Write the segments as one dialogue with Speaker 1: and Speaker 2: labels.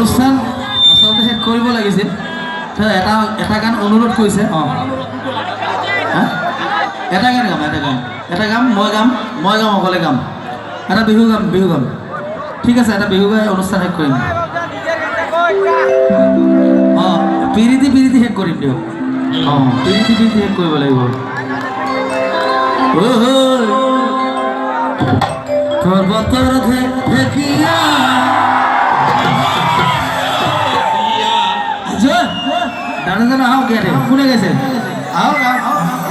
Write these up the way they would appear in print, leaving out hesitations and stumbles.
Speaker 1: অনুষ্ঠান আচলতে শেষ কৰিব লাগিছিল এটা এটা গান অনুৰোধ কৰিছে এটা গান মই গাম অকলে গাম এটা বিহু গাম ঠিক আছে এটা বিহু গাই অনুষ্ঠান শেষ কৰিম পিৰিতি শেষ কৰিম দিয়ক পিৰিতি শেষ কৰিব লাগিব পৰ্বতৰ ঢেকীয়া দাদা আহক ইয়াতে কোনে গাইছে আহক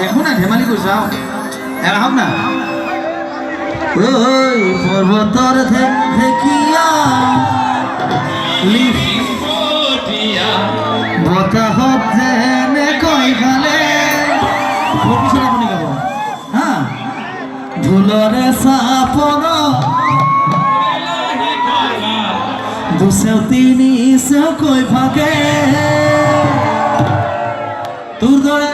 Speaker 1: একো নাই ধেমালি কৰিছে আহক আহক না পৰ্বতৰ ঢেকীয়া বতাহত যেনেকৈ গালে আপুনি গাব হা ঢোলৰে চাপন দুচেও তিনি চেওকৈ ভাগে তোৰ দৰে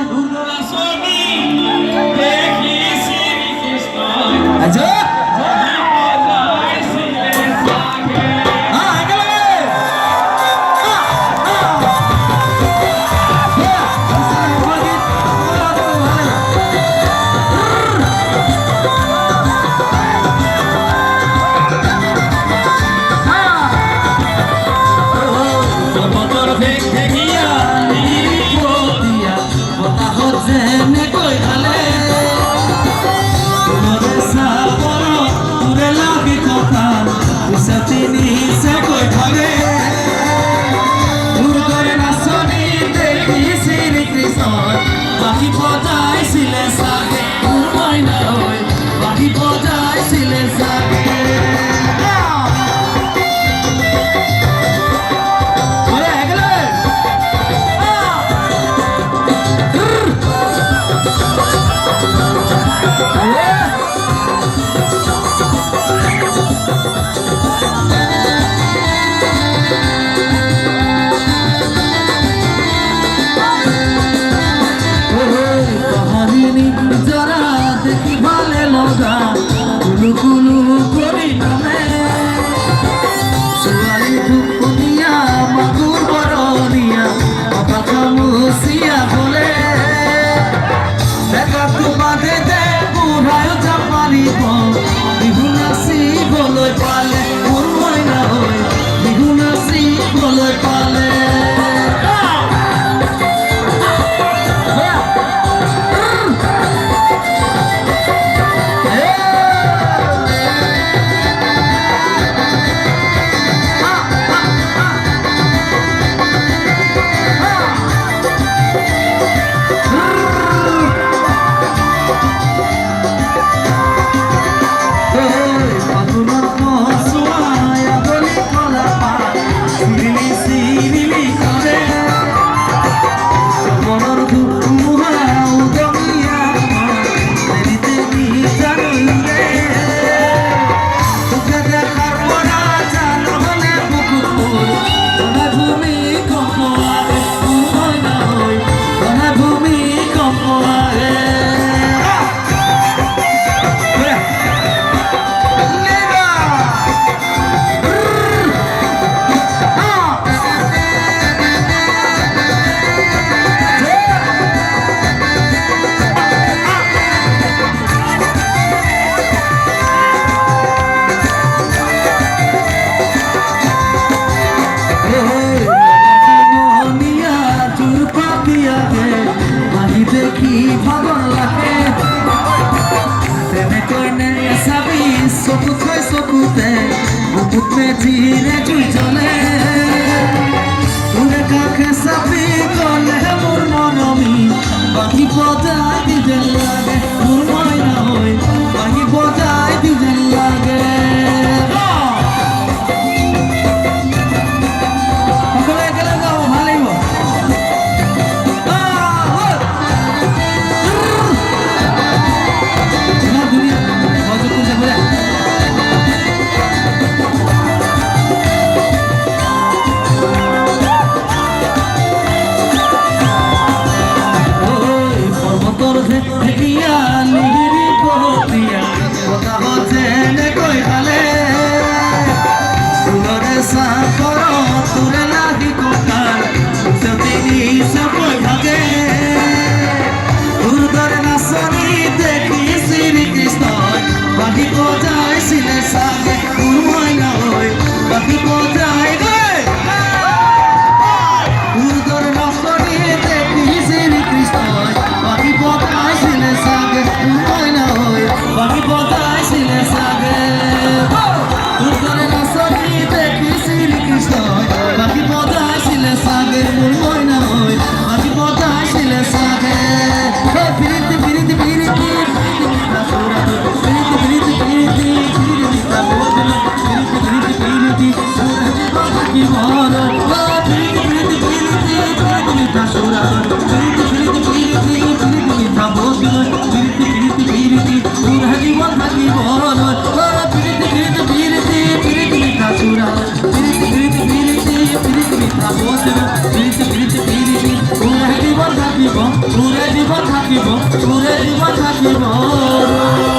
Speaker 1: ধীরে চুই চলে তোরে কাকে সাপি গলে মোর মনমি বাকি পদায় দিতে লাগে মোর ময়না হই বাকি পদায় দিতে লাগে সকলে গেলে যাও ভালোই দুনিয়া মজা করছে বলে তোরে বজাইছিলে চাগে তোৰ দৰে নাচনি দেখি শ্ৰীকৃষ্ণই বাকী বজাইছিলে চাগে মোৰ মইনা হৈ বাকী বজাইছিলে চাগে পিৰিতি পিৰিতি পিৰিতি মিঠা সুৰত পিৰিতি পিৰিতি পিৰিতি পিৰিতি মিঠা বদল পিৰিতি পিৰিতি পিৰিতি সুৰ জীৱন থাকিব পিৰিতি পিৰিতি পিৰিতি পিৰিতি মিঠা সুৰত পিৰিতি পিৰিতি পিৰিতি পিৰিতি মিঠা বদল পিৰিতি পিৰিতি পিৰিতি সুৰ জীৱন থাকিব পিৰিতি পিৰিতি পিৰিতি পিৰিতি মিঠা সুৰত পিৰিতি পিৰিতি পিৰিতি পিৰিতি মিঠা বদল পিৰিতি পিৰিতি পিৰিতি সুৰ জীৱন থাকিব সুৰে জীৱন থাকিব সুৰে জীৱন থাকিব